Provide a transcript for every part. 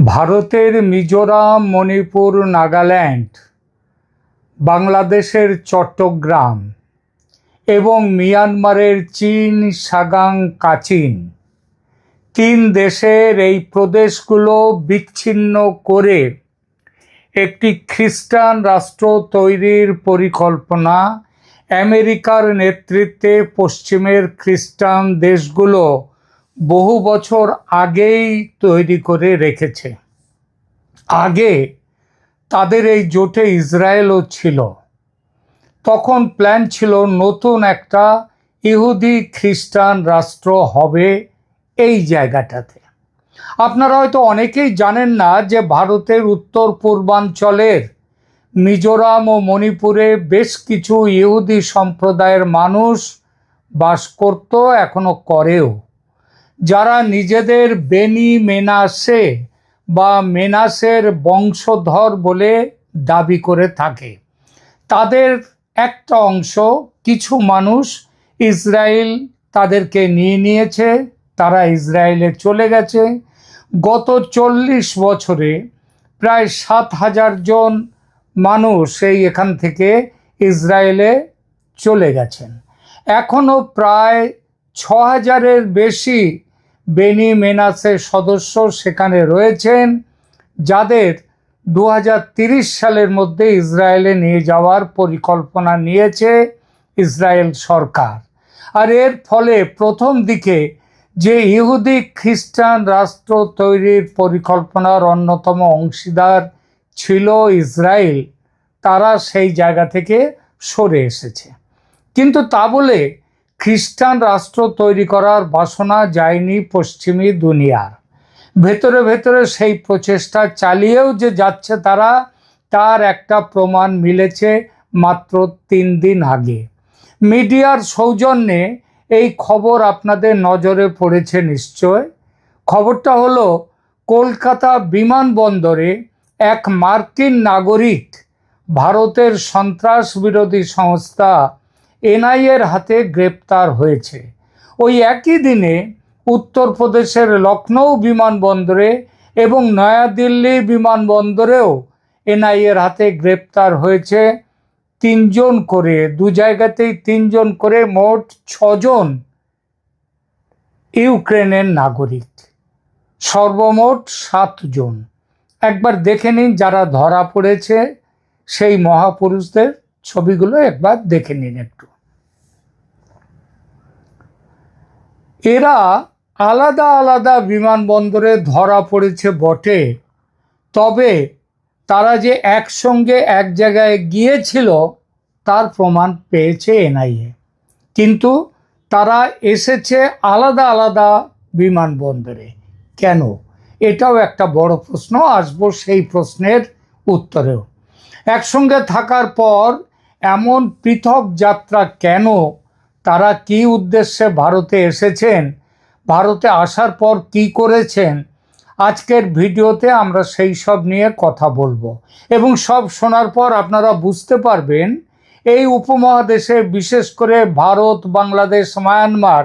ভারতের মিজোরাম, মণিপুর, নাগাল্যান্ড, বাংলাদেশের চট্টগ্রাম এবং মিয়ানমারের চিন, সাগাং, কাচিন তিন দেশের এই প্রদেশগুলো বিচ্ছিন্ন করে একটি খ্রিস্টান রাষ্ট্র তৈরির পরিকল্পনা আমেরিকার নেতৃত্বে পশ্চিমের খ্রিস্টান দেশগুলো বহু বছর আগেই তৈরি করে রেখেছে। আগে তাদের এই জোটে ইসরায়েলও ছিল। তখন প্ল্যান ছিল নতুন একটা ইহুদি খ্রিস্টান রাষ্ট্র হবে এই জায়গাটাতে। আপনারা হয়তো অনেকেই জানেন না যে ভারতের উত্তর পূর্বাঞ্চলের মিজোরাম ও মণিপুরে বেশ কিছু ইহুদি সম্প্রদায়ের মানুষ বাস করত, এখনো করেও, যারা নিজেদের বেনি মেনাসে বা মেনাসের বংশধর বলে দাবি করে থাকে। তাদের একটা অংশ, কিছু মানুষ, ইসরায়েল তাদেরকে নিয়ে নিয়েছে, তারা ইসরায়েলে চলে গেছে। গত 40 বছরে প্রায় 7,000 জন মানুষ এখান থেকে ইসরায়েলে চলে গেছেন। এখনও প্রায় 6,000-এর বেশি বেনি মেনাসের সদস্য সেখানে রয়েছেন, যাদের 2030 সালের মধ্যে ইসরায়েলে নিয়ে যাওয়ার পরিকল্পনা নিয়েছে ইসরায়েল সরকার। আর এর ফলে প্রথম দিকে যে ইহুদি খ্রিস্টান রাষ্ট্র তৈরির পরিকল্পনার অন্যতম অংশীদার ছিল ইসরায়েল, তারা সেই জায়গা থেকে সরে এসেছে। কিন্তু তা বলে খ্রিস্টান রাষ্ট্র তৈরি করার বাসনা যায়নি পশ্চিমী দুনিয়ার। ভেতরে ভেতরে সেই প্রচেষ্টা চালিয়েও যে যাচ্ছে তারা, তার একটা প্রমাণ মিলেছে মাত্র 3 দিন আগে। মিডিয়ার সৌজন্যে এই খবর আপনাদের নজরে পড়েছে নিশ্চয়। খবরটা হলো, কলকাতা বিমানবন্দরে এক মার্কিন নাগরিক ভারতের সন্ত্রাস বিরোধী সংস্থা এনআইএর হাতে গ্রেপ্তার হয়েছে। ওই একই দিনে উত্তরপ্রদেশের লখনৌ বিমানবন্দরে এবং নয়াদিল্লি বিমানবন্দরেও এনআইএর হাতে গ্রেপ্তার হয়েছে 3 জন করে, দু জায়গাতেই 3 জন করে, মোট 6 জন ইউক্রেনের নাগরিক, সর্বমোট 7 জন। একবার দেখে নিন যারা ধরা পড়েছে সেই মহাপুরুষদের ছবিগুলো একবার দেখে নিন একটু। এরা আলাদা আলাদা বিমানবন্দরে ধরা পড়েছে বটে, তবে তারা যে একসঙ্গে এক জায়গায় গিয়েছিল তার প্রমাণ পেয়েছে এনআইএ। কিন্তু তারা এসেছে আলাদা আলাদা বিমানবন্দরে। কেন? এটাও একটা বড় প্রশ্ন, আসবো সেই প্রশ্নের উত্তরেও। একসঙ্গে থাকার পর এমন পৃথক যাত্রা কেন? তারা কি উদ্দেশ্যে ভারতে এসেছেন? ভারতে আসার পর কি করেছেন? আজকের ভিডিওতে আমরা সেই সব নিয়ে কথা বলবো, এবং সব শোনার পর আপনারা বুঝতে পারবেন এই উপমহাদেশে, বিশেষ করে ভারত, বাংলাদেশ, মায়ানমার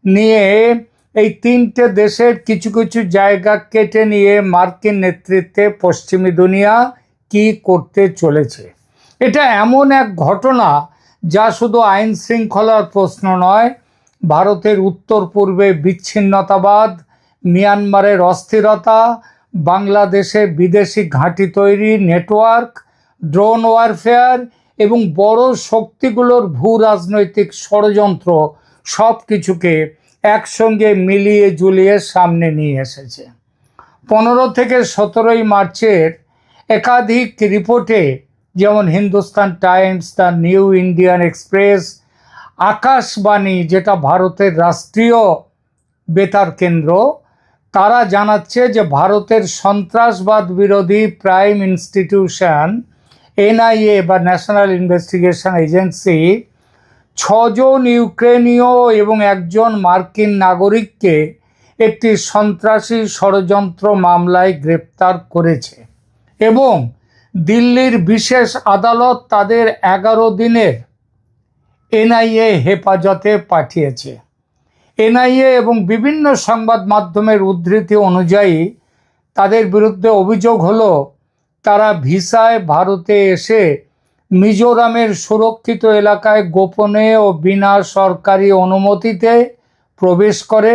নিয়ে এই 3টে দেশের কিছু কিছু জায়গা কেটে নিয়ে মার্কিন নেতৃত্বে পশ্চিমী দুনিয়া কি করতে চলেছে। এটা এমন এক ঘটনা যা শুধু আইন শৃঙ্খলার প্রশ্ন নয়, ভারতের উত্তর পূর্বে বিচ্ছিন্নতাবাদ, মিয়ানমারের অস্থিরতা, বাংলাদেশে বিদেশি ঘাঁটি তৈরি, নেটওয়ার্ক, ড্রোন ওয়ারফেয়ার এবং বড় শক্তিগুলোর ভূ রাজনৈতিক ষড়যন্ত্র, সব কিছুকে একসঙ্গে মিলিয়ে ঝুলিয়ে সামনে নিয়ে এসেছে। 15 থেকে 17 মার্চের একাধিক রিপোর্টে, যেমন Hindustan Times, the new Indian express, Akashvani, যেটা ভারতের রাষ্ট্রীয় বেতার কেন্দ্র, তারা জানাচ্ছে যে ভারতের সন্ত্রাসবাদ বিরোধী প্রাইম ইনস্টিটিউশন এনআইএ বা ন্যাশনাল ইনভেস্টিগেশন এজেন্সি 6 জন ইউক্রেনীয় এবং 1 জন মার্কিন নাগরিককে একটি সন্ত্রাসী ষড়যন্ত্র মামলায় গ্রেপ্তার করেছে এবং দিল্লির বিশেষ আদালত তাদের 11 দিনের এনআইএ হেফাজতে পাঠিয়েছে। এনআইএ এবং বিভিন্ন সংবাদ মাধ্যমের উদ্ধৃতি অনুযায়ী তাদের বিরুদ্ধে অভিযোগ হলো তারা ভিসায় ভারতে এসে মিজোরামের সুরক্ষিত এলাকায় গোপনে ও বিনা সরকারি অনুমতিতে প্রবেশ করে,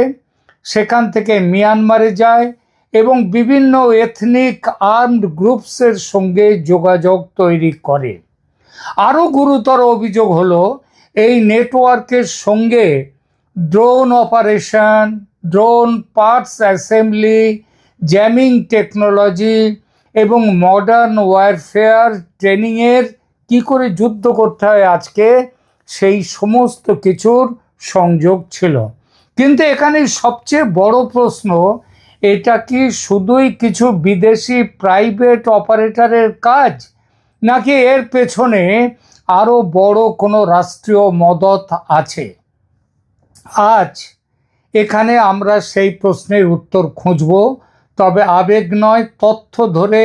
সেখান থেকে মিয়ানমারে যায় এবং বিভিন্ন এথনিক আর্মড গ্রুপসের সঙ্গে যোগাযোগ তৈরি করে। আরও গুরুতর অভিযোগ হলো এই নেটওয়ার্কের সঙ্গে drone operation, drone parts assembly, jamming technology এবং মডার্ন ওয়ারফেয়ার ট্রেনিংয়ের কী করে যুদ্ধ করতে হয় আজকে সেই সমস্ত কিছুর সংযোগ ছিল। কিন্তু এখানে সবচেয়ে বড় প্রশ্ন, এটা কি শুধুই কিছু বিদেশি প্রাইভেট অপারেটরের কাজ, নাকি এর পেছনে আরও বড় কোনো রাষ্ট্রীয় মদত আছে? আজ এখানে আমরা সেই প্রশ্নের উত্তর খুঁজব, তবে আবেগ নয়, তথ্য ধরে,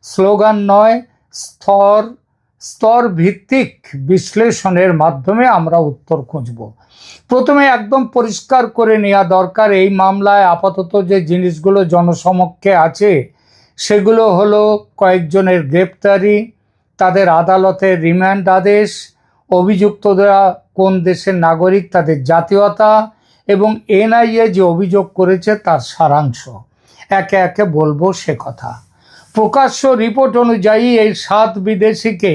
স্লোগান নয়, স্তর ভিত্তিক বিশ্লেষণের মাধ্যমে আমরা উত্তর খুঁজব। প্রথমে একদম পরিষ্কার করে নেওয়া দরকার, এই মামলায় আপাতত যে জিনিসগুলো জনসমক্ষে আছে সেগুলো হলো কয়েকজনের গ্রেপ্তারি, তাদের আদালতের রিমান্ড আদেশ, অভিযুক্তরা কোন দেশের নাগরিক, তাদের জাতীয়তা এবং এনআইএ যে অভিযোগ করেছে তার সারাংশ। একে একে বলবো সে কথা। প্রকাশ্য রিপোর্ট অনুযায়ী এই 7 বিদেশিকে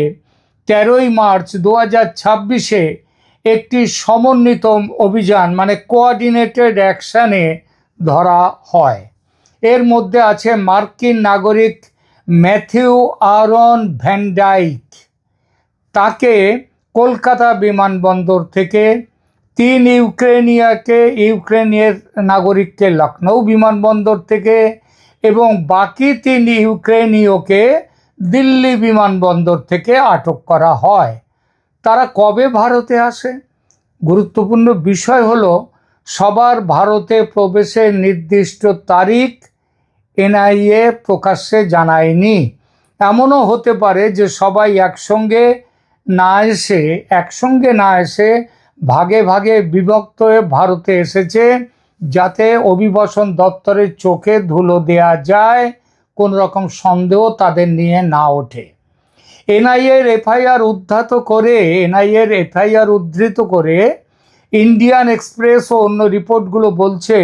13ই মার্চ 2026-এ একটি সমন্বিত অভিযান মানে কোঅর্ডিনেটেড অ্যাকশানে ধরা হয়। এর মধ্যে আছে মার্কিন নাগরিক ম্যাথিউ আরন ভ্যান ডাইক, তাকে কলকাতা বিমানবন্দর থেকে, 3 ইউক্রেনীয় নাগরিককে লখনৌ বিমানবন্দর থেকে এবং বাকি 3 ইউক্রেনীয়কে দিল্লি বিমানবন্দর থেকে আটক করা হয়। তারা কবে ভারতে আসে? গুরুত্বপূর্ণ বিষয় হলো সবার ভারতে প্রবেশের নির্দিষ্ট তারিখ এনআইএ প্রকাশ্যে জানায়নি। এমনও হতে পারে যে সবাই একসঙ্গে না এসে ভাগে ভাগে বিভক্ত হয়ে ভারতে এসেছে, যাতে অভিবাসন দপ্তরের চোখে ধুলো দেয়া যায়, কোন রকম সন্দেহ তাদের নিয়ে না ওঠে। এনআইএর এফআইআর উদ্ধৃত করে ইন্ডিয়ান এক্সপ্রেস ও অন্য রিপোর্টগুলো বলছে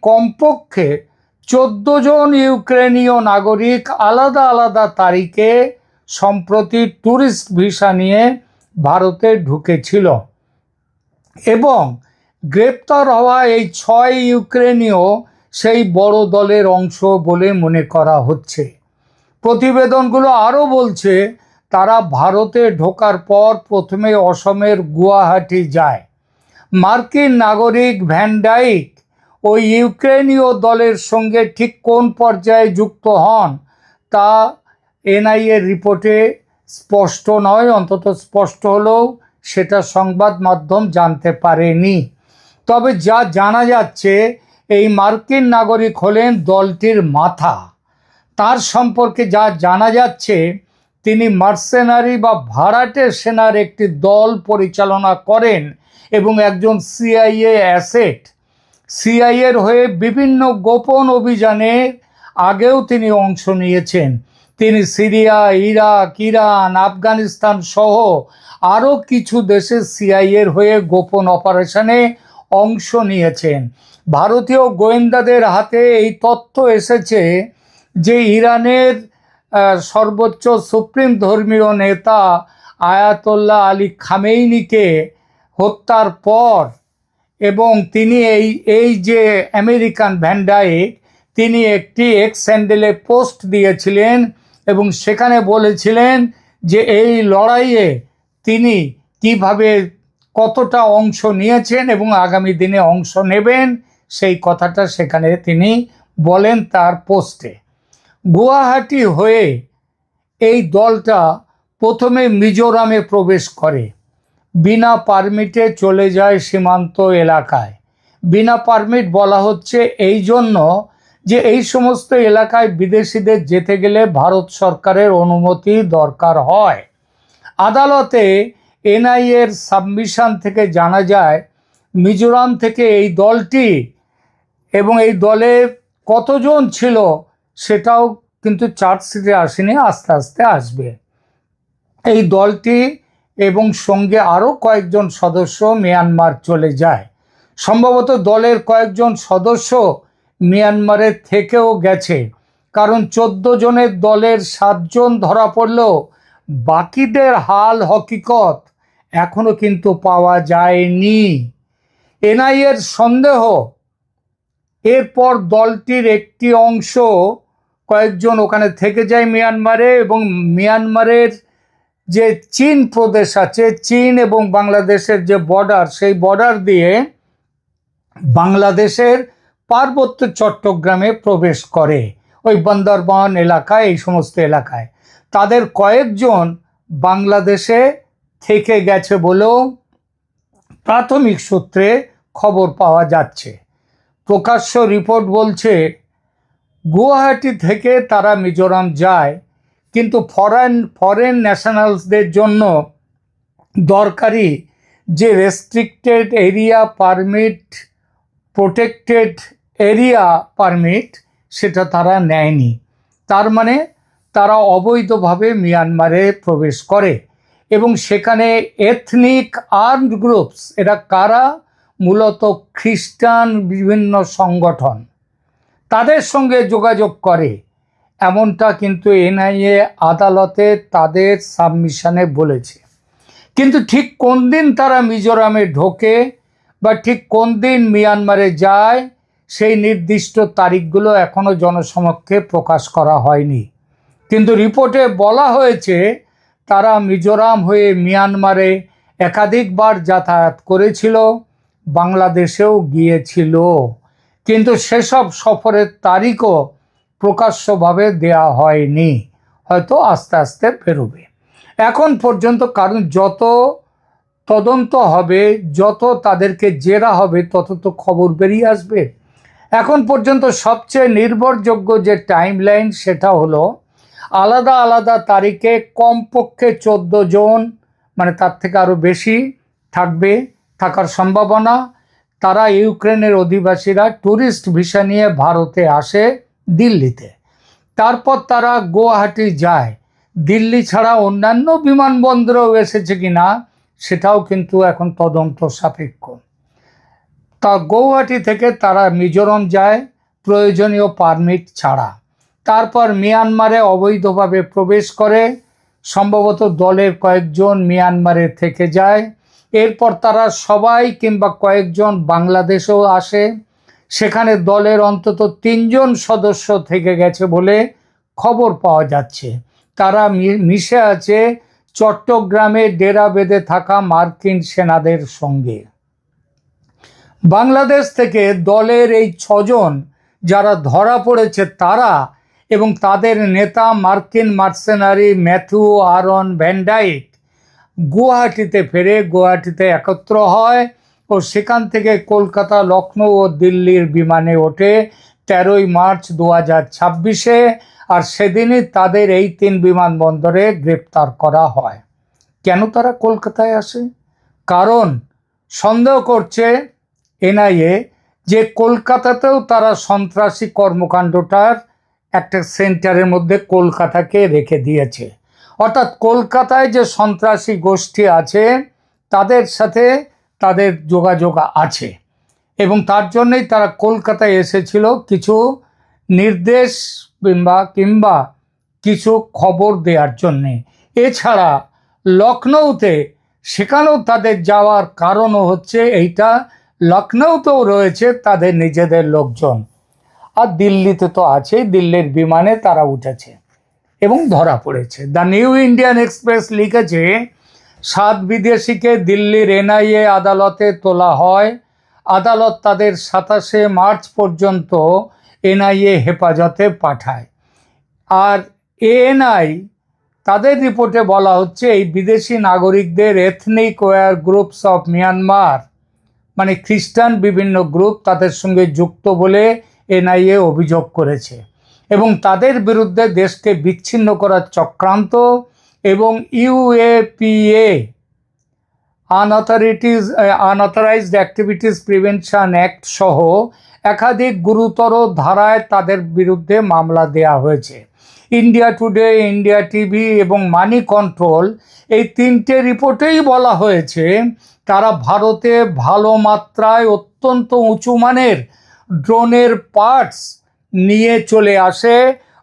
কমপক্ষে 14 জন ইউক্রেনীয় নাগরিক আলাদা আলাদা তারিখে সম্প্রতি ট্যুরিস্ট ভিসা নিয়ে ভারতে ঢুকেছিল এবং গ্রেপ্তার হওয়া এই 6 ইউক্রেনীয় সেই বড় দলের অংশ বলে মনে করা হচ্ছে। প্রতিবেদনগুলো আরও বলছে তারা ভারতে ঢোকার পর প্রথমে অসমের গুয়াহাটি যায়। মার্কিন নাগরিক ভ্যান ডাইক ওই ইউক্রেনীয় দলের সঙ্গে ঠিক কোন পর্যায়ে যুক্ত হন তা এনআইএর রিপোর্টে স্পষ্ট নয়, অন্তত স্পষ্ট হলেও সেটা সংবাদ মাধ্যম জানতে পারেনি। তবে যা জানা যাচ্ছে, এই মার্কিন নাগরিক হলেন দলটির মাথা। তার সম্পর্কে যা জানা যাচ্ছে, তিনি মার্সেনারি বা ভাড়াটে সেনার একটি দল পরিচালনা করেন এবং একজন সিআইএ অ্যাসেট। সিআইএর হয়ে বিভিন্ন গোপন অভিযানে আগেও তিনি অংশ নিয়েছেন। তিনি সিরিয়া, ইরাক, ইরান, আফগানিস্তান সহ আরও কিছু দেশে সিআইএর হয়ে গোপন অপারেশনে অংশ নিয়েছেন। ভারতীয় গোয়েন্দাদের হাতে এই তথ্য এসেছে যে ইরানের সর্বোচ্চ সুপ্রিম ধর্মীয় নেতা আয়াতোল্লাহ আলী খামেইনিকে হত্যার পর এবং তিনি এই যে আমেরিকান ভ্যান ডাইক, তিনি একটি এক্স হ্যান্ডেলে পোস্ট দিয়েছিলেন এবং সেখানে বলেছিলেন যে এই লড়াইয়ে তিনি কিভাবে কতটা অংশ নিয়েছেন এবং আগামী দিনে অংশ নেবেন সেই কথাটা সেখানে তিনি বলেন তার পোস্টে। গুয়াহাটি হয়ে এই দলটা প্রথমে মিজোরামে প্রবেশ করে, বিনা পারমিটে চলে যায় সীমান্ত এলাকায়। বিনা পারমিট বলা হচ্ছে এই জন্য যে এই সমস্ত এলাকায় বিদেশিদের যেতে গেলে ভারত সরকারের অনুমতি দরকার হয়। আদালতে এনআইএর সাবমিশন থেকে জানা যায় মিজোরাম থেকে এই দলটি এবং এই দলে কতজন ছিল সেটাও কিন্তু চার্জশিটে আসেনি, আস্তে আস্তে আসবে। এই দলটি এবং সঙ্গে আরও কয়েকজন সদস্য মিয়ানমার চলে যায়। সম্ভবত দলের কয়েকজন সদস্য মিয়ানমারের থেকেও গেছে, কারণ 14 জনের দলের 7 জন ধরা পড়লেও বাকিদের হাল হকিকত এখনো কিন্তু পাওয়া যায়নি। এনআইএর সন্দেহ এরপর দলটির একটি অংশ কয়েকজন ওখানে থেকে যায় মিয়ানমারে, এবং মিয়ানমারের যে চীন প্রদেশ আছে, চীন এবং বাংলাদেশের যে বর্ডার, সেই বর্ডার দিয়ে বাংলাদেশের পার্বত্য চট্টগ্রামে প্রবেশ করে, ওই বান্দরবান এলাকায়, এই সমস্ত এলাকায়। তাদের কয়েকজন বাংলাদেশে থেকে গেছে বলেও প্রাথমিক সূত্রে খবর পাওয়া যাচ্ছে। প্রকাশ্য রিপোর্ট বলছে গুয়াহাটি থেকে তারা মিজোরাম যায়, কিন্তু ফরেন ন্যাশনালসদের জন্য দরকারি যে restricted area permit, protected area permit, সেটা তারা নেয়নি। তার মানে তারা অবৈধভাবে মিয়ানমারে প্রবেশ করে, এবং সেখানে এথনিক আর্মড গ্রুপস, এরা কারা? মূলত খ্রিস্টান বিভিন্ন সংগঠন, তাদের সঙ্গে যোগাযোগ করে, এমনটা কিন্তু এনআইএ আদালতে তাদের সাবমিশনে বলেছে। কিন্তু ঠিক কোন দিন তারা মিজোরামে ঢোকে বা ঠিক কোন দিন মিয়ানমারে যায়, সেই নির্দিষ্ট তারিখগুলো এখনো জনসমক্ষে প্রকাশ করা হয়নি। কিন্তু রিপোর্টে বলা হয়েছে তারা মিজোরাম হয়ে মিয়ানমারে একাধিকবার যাতায়াত করেছিল, বাংলাদেশেও গিয়েছিল, কিন্তু সেসব সফরের তারিখও প্রকাশ্যভাবে দেয়া হয়নি। হয়তো আস্তে আস্তে বেরোবে এখন পর্যন্ত, কারণ যত তদন্ত হবে, যত তাদেরকে জেরা হবে, তত তো খবর বেরিয়ে আসবে। এখন পর্যন্ত সবচেয়ে নির্ভরযোগ্য যে টাইমলাইন, সেটা হলো আলাদা আলাদা তারিখে কমপক্ষে 14 জন, মানে তার থেকে আরও বেশি থাকার সম্ভাবনা। তারা ইউক্রেনের অধিবাসীরা ট্যুরিস্ট ভিসা নিয়ে ভারতে আসে দিল্লিতে, তারপর তারা গুয়াহাটি যায়। দিল্লি ছাড়া অন্যান্য বিমানবন্দরেও এসেছে কিনা সেটাও কিন্তু এখন তদন্ত সাপেক্ষ। তা গুয়াহাটি থেকে তারা মিজোরাম যায় প্রয়োজনীয় পারমিট ছাড়া, তারপর মিয়ানমারে অবৈধভাবে প্রবেশ করে। সম্ভবত দলের কয়েকজন মিয়ানমারে থেকে যায়, এরপর তারা সবাই কিংবা কয়েকজন বাংলাদেশেও আসে। সেখানে দলের অন্তত 3 জন সদস্য থেকে গেছে বলে খবর পাওয়া যাচ্ছে। তারা মিশে আছে চট্টগ্রামে ডেরা বেঁধে থাকা মার্কিন সেনাদের সঙ্গে। বাংলাদেশ থেকে দলের এই 6 জন যারা ধরা পড়েছে তারা এবং তাদের নেতা মার্কিন মার্সেনারি ম্যাথিউ আরন ভ্যান ডাইক গুয়াহাটিতে ফেরে, গুয়াহাটিতে একত্র হয় ও সেখান থেকে কলকাতা, লখনৌ ও দিল্লির বিমানে ওঠে 13ই মার্চ 2026-এ। আর সেদিনই তাদের এই 3 বিমানবন্দরে গ্রেপ্তার করা হয়। কেন তারা কলকাতায় আসে? কারণ সন্দেহ করছে এনআইএ যে কলকাতাতেও তারা সন্ত্রাসী কর্মকাণ্ডটার একটা সেন্টারের মধ্যে কলকাতাকে রেখে দিয়েছে। অর্থাৎ কলকাতায় যে সন্ত্রাসী গোষ্ঠী আছে তাদের সাথে তাদের যোগাযোগ আছে, এবং তার জন্যই তারা কলকাতায় এসেছিল কিছু নির্দেশ কিংবা কিছু খবর দেওয়ার জন্যে। এছাড়া লখনৌতে, সেখানেও তাদের যাওয়ার কারণও হচ্ছে এইটা, লখনৌতেও রয়েছে তাদের নিজেদের লোকজন, আর দিল্লিতে তো আছে, দিল্লির বিমানে তারা উঠেছে এবং ধরা পড়েছে। দ্য নিউ ইন্ডিয়ান এক্সপ্রেস লিখেছে 7 বিদেশিকে দিল্লির এনআইএ আদালতে তোলা হয়। আদালত তাদের 27শে মার্চ পর্যন্ত এনআইএ হেফাজতে পাঠায়। আর এএনআই তাদের রিপোর্টে বলা হচ্ছে এই বিদেশি নাগরিকদের ethnic wire groups of Myanmar, মানে খ্রিস্টান বিভিন্ন গ্রুপ তাদের সঙ্গে যুক্ত বলে এনআইএ অভিযোগ করেছে, এবং তাদের বিরুদ্ধে দেশকে বিচ্ছিন্ন করার চক্রান্ত এবং UAPA unauthorized activities prevention act সহ একাধিক গুরুতর ধারায় তাদের বিরুদ্ধে মামলা দেয়া হয়েছে। ইন্ডিয়া টুডে, ইন্ডিয়া টিভি এবং মানি কন্ট্রোল এই তিনটে রিপোর্টেই বলা হয়েছে তারা ভারতে ভালো মাত্রায় অত্যন্ত উঁচু মানের ড্রোনের পার্টস নিয়ে চলে আসে,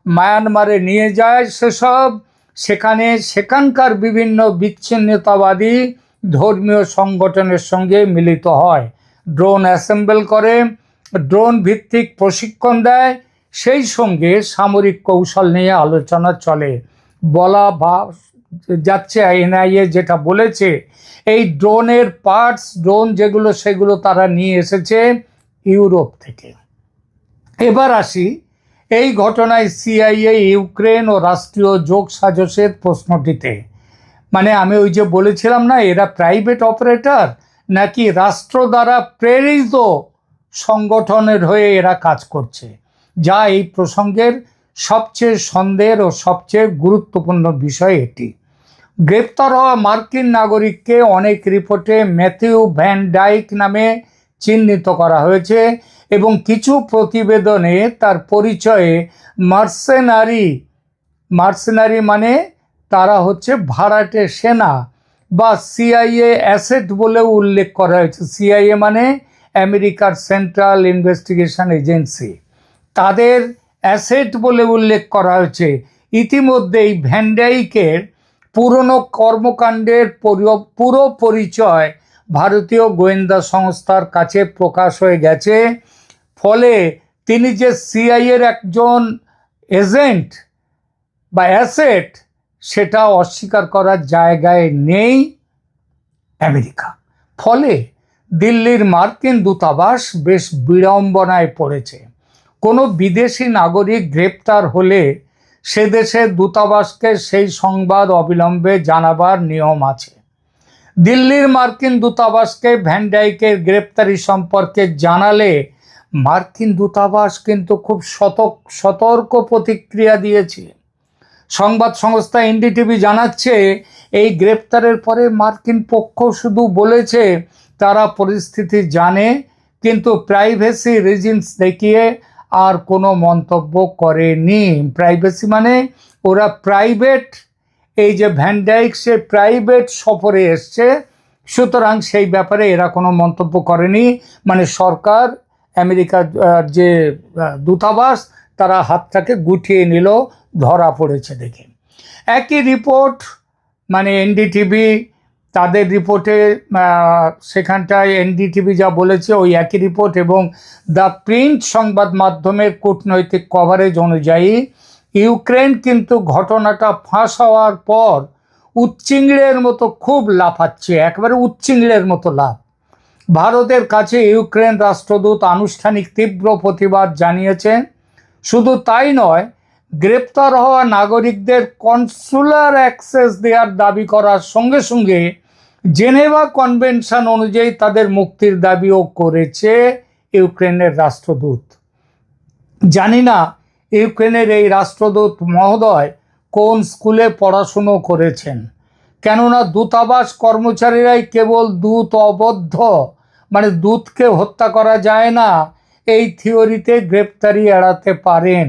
মায়ানমারে নিয়ে যায়, সেখানকার বিভিন্ন বিচ্ছিন্নতাবাদী ধর্মীয় সংগঠনের সঙ্গে মিলিত হয়, ড্রোন অ্যাসেম্বল করে, ড্রোন ভিত্তিক প্রশিক্ষণ দেয়, সেই সঙ্গে সামরিক কৌশল নিয়ে আলোচনা চলে। বলা যাচ্ছে, এনআইএ যেটা বলেছে, এই ড্রোনের পার্টস, ড্রোন সেগুলো তারা নিয়ে এসেছে ইউরোপ থেকে। এবার আসি এই ঘটনায় সিআইএ, ইউক্রেন ও রাষ্ট্রীয় যোগসাজশের প্রশ্নটিতে। মানে আমি ওই যে বলেছিলাম না, এরা প্রাইভেট অপারেটর নাকি রাষ্ট্র দ্বারা প্রেরিত সংগঠনের হয়ে এরা কাজ করছে, যা এই প্রসঙ্গের সবচেয়ে সন্দেহের ও সবচেয়ে গুরুত্বপূর্ণ বিষয় এটি। গ্রেপ্তার হওয়া মার্কিন নাগরিককে অনেক রিপোর্টে ম্যাথিউ ভ্যান ডাইক নামে চিহ্নিত করা হয়েছে এবং কিছু প্রতিবেদনে তার পরিচয়ে মার্সেনারি মানে তারা হচ্ছে ভাড়াটে সেনা বা সিআইএ অ্যাসেট বলেও উল্লেখ করা হয়েছে। সিআইএ মানে আমেরিকার সেন্ট্রাল ইনভেস্টিগেশন এজেন্সি, তাদের অ্যাসেট বলে উল্লেখ করা হয়েছে। ইতিমধ্যেই ভ্যান ডাইকের পুরনো কর্মকাণ্ডের পুরো পরিচয় ভারতীয় গোয়েন্দা সংস্থার কাছে প্রকাশ হয়ে গেছে। ফলে তিনি যে সিআইএর একজন এজেন্ট বা অ্যাসেট, সেটা অস্বীকার করার জায়গায় নেই আমেরিকা। ফলে দিল্লির মার্কিন দূতাবাস বেশ বিড়ম্বনায় পড়েছে। কোনো বিদেশি নাগরিক গ্রেপ্তার হলে সে দেশের দূতাবাসকে সেই সংবাদ অবিলম্বে জানাবার নিয়ম আছে। দিল্লির মার্কিন দূতাবাসকে ভ্যান ডাইকের গ্রেপ্তারি সম্পর্কে জানালে মার্কিন দূতাবাস কিন্তু খুব সতর্ক প্রতিক্রিয়া দিয়েছে। সংবাদ সংস্থা এনডিটিভি জানাচ্ছে, এই গ্রেপ্তারের পরে মার্কিন পক্ষ শুধু বলেছে তারা পরিস্থিতি জানে, কিন্তু প্রাইভেসি রিজনস দেখিয়ে আর কোনো মন্তব্য করেনি। প্রাইভেসি মানে ওরা প্রাইভেট, এই যে ভ্যান ডাইক সে প্রাইভেট সফরে এসছে, সুতরাং সেই ব্যাপারে এরা কোনো মন্তব্য করেনি। মানে সরকার, আমেরিকার যে দূতাবাস, তারা হাতটাকে গুটিয়ে নিল, ধরা পড়েছে দেখে। একই রিপোর্ট, মানে এনডিটিভি তাদের রিপোর্টে, সেখানটায় এনডিটিভি যা বলেছে ওই একই রিপোর্ট এবং দ্য প্রিন্ট সংবাদ মাধ্যমের কূটনৈতিক কভারেজ অনুযায়ী ইউক্রেন কিন্তু ঘটনাটা ফাঁস হওয়ার পর উচ্চিংড়ের মতো খুব লাফাচ্ছে, একেবারে উচ্চিংড়ের মতো লাফ। ভারতের কাছে ইউক্রেন রাষ্ট্রদূত আনুষ্ঠানিক তীব্র প্রতিবাদ জানিয়েছেন। শুধু তাই নয়, গ্রেপ্তার হওয়া নাগরিকদের কনসুলার অ্যাক্সেস দেওয়ার দাবি করার সঙ্গে সঙ্গে জেনেভা কনভেনশন অনুযায়ী তাদের মুক্তির দাবিও করেছে ইউক্রেনের রাষ্ট্রদূত। জানি না ইউক্রেনের এই রাষ্ট্রদূত মহোদয় কোন স্কুলে পড়াশুনো করেছেন, কেননা দূতাবাস কর্মচারীরাই কেবল দূত অবদ্ধ, মানে দূতকে হত্যা করা যায় না এই থিওরিতে গ্রেপ্তারি এড়াতে পারেন।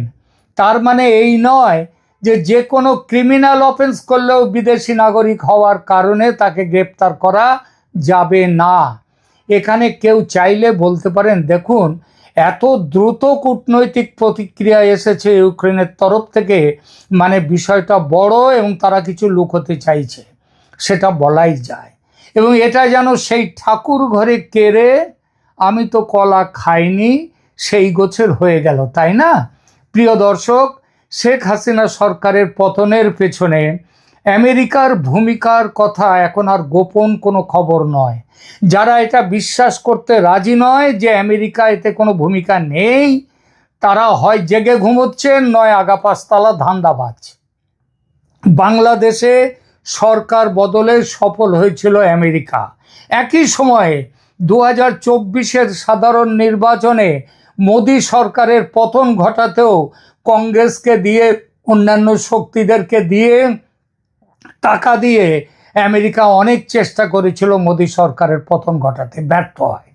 তার মানে এই নয় যে কোনো ক্রিমিনাল অফেন্স করলেও বিদেশি নাগরিক হওয়ার কারণে তাকে গ্রেপ্তার করা যাবে না। এখানে কেউ চাইলে বলতে পারেন, দেখুন এত দ্রুত কূটনৈতিক প্রতিক্রিয়া এসেছে ইউক্রেনের তরফ থেকে, মানে বিষয়টা বড় এবং তারা কিছু লুকোতে চাইছে, সেটা বলাই যায়। এবং এটা যেন সেই ঠাকুর ঘরে কেড়ে আমি তো কলা খাইনি সেই গোছের হয়ে গেল, তাই না? প্রিয় দর্শক, শেখ হাসিনা সরকারের পতনের পেছনে আমেরিকার ভূমিকার কথা এখন আর গোপন কোনো খবর নয়। যারা এটা বিশ্বাস করতে রাজি নয় যে আমেরিকা এতে কোনো ভূমিকা নেই, তারা হয় জেগে ঘুমোচ্ছেন, নয় আগাপাশতলা ধান্দাবাজ। বাংলাদেশে সরকার বদলে সফল হয়েছিল আমেরিকা। একই সময়ে 2024-এর সাধারণ নির্বাচনে মোদি সরকারের পতন ঘটাতেও কংগ্রেসকে দিয়ে, অন্যান্য শক্তিদেরকে দিয়ে, টাকা দিয়ে আমেরিকা অনেক চেষ্টা করেছিল মোদি সরকারের পতন ঘটাতে, ব্যর্থ হয়।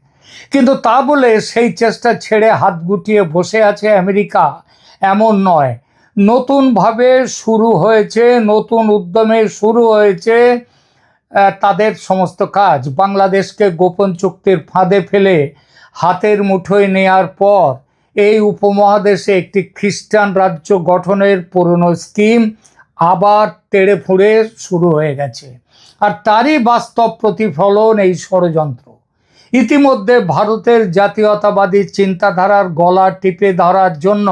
কিন্তু তা বলে সেই চেষ্টা ছেড়ে হাত গুটিয়ে বসে আছে আমেরিকা এমন নয়। নতুনভাবে শুরু হয়েছে, নতুন উদ্যমে শুরু হয়েছে তাদের সমস্ত কাজ। বাংলাদেশকে গোপন চুক্তির ফাঁদে ফেলে হাতের মুঠোয় নেয়ার পর এই উপমহাদেশে একটি খ্রিস্টান রাজ্য গঠনের পুরনো স্কিম আবার তেড়ে ফুঁড়ে শুরু হয়ে গেছে। আর তারই বাস্তব প্রতিফলন এই ষড়যন্ত্র। ইতিমধ্যে ভারতের জাতীয়তাবাদী চিন্তাধারার গলা টিপে ধরার জন্য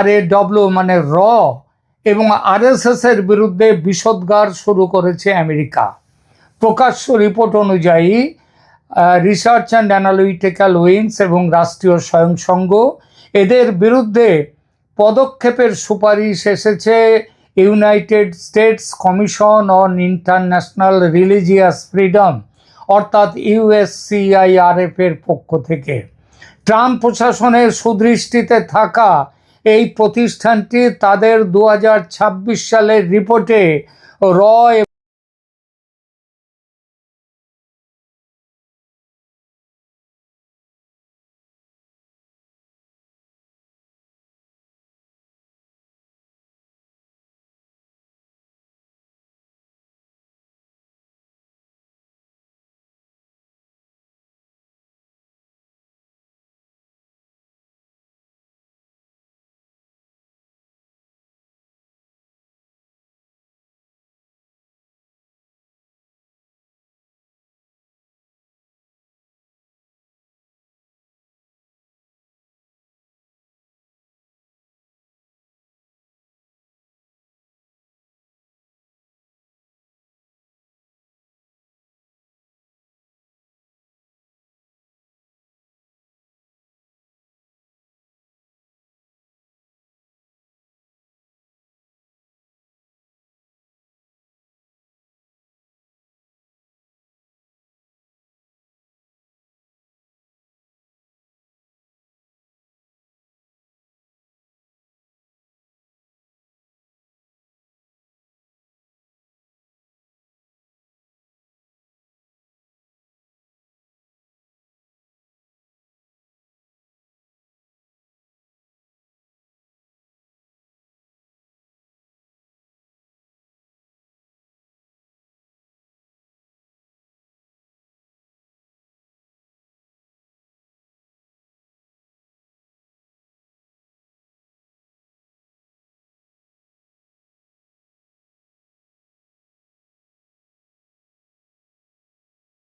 RAW মানে র এবং RSS এর বিরুদ্ধে বিষোদ্গার শুরু করেছে আমেরিকা। প্রকাশ্য রিপোর্ট অনুযায়ী রিসার্চ অ্যান্ড অ্যানালিটিক্যাল উইংস এবং রাষ্ট্রীয় স্বয়ংসংঘ এদের বিরুদ্ধে পদক্ষেপের সুপারিশ এসেছে United states commission on international religious freedom অর্থাৎ USCIRF এর পক্ষ থেকে। ট্রাম্প প্রশাসনের সুদৃষ্টিতে থাকা এই প্রতিষ্ঠানটি তাদের 2026 সালের রিপোর্টে র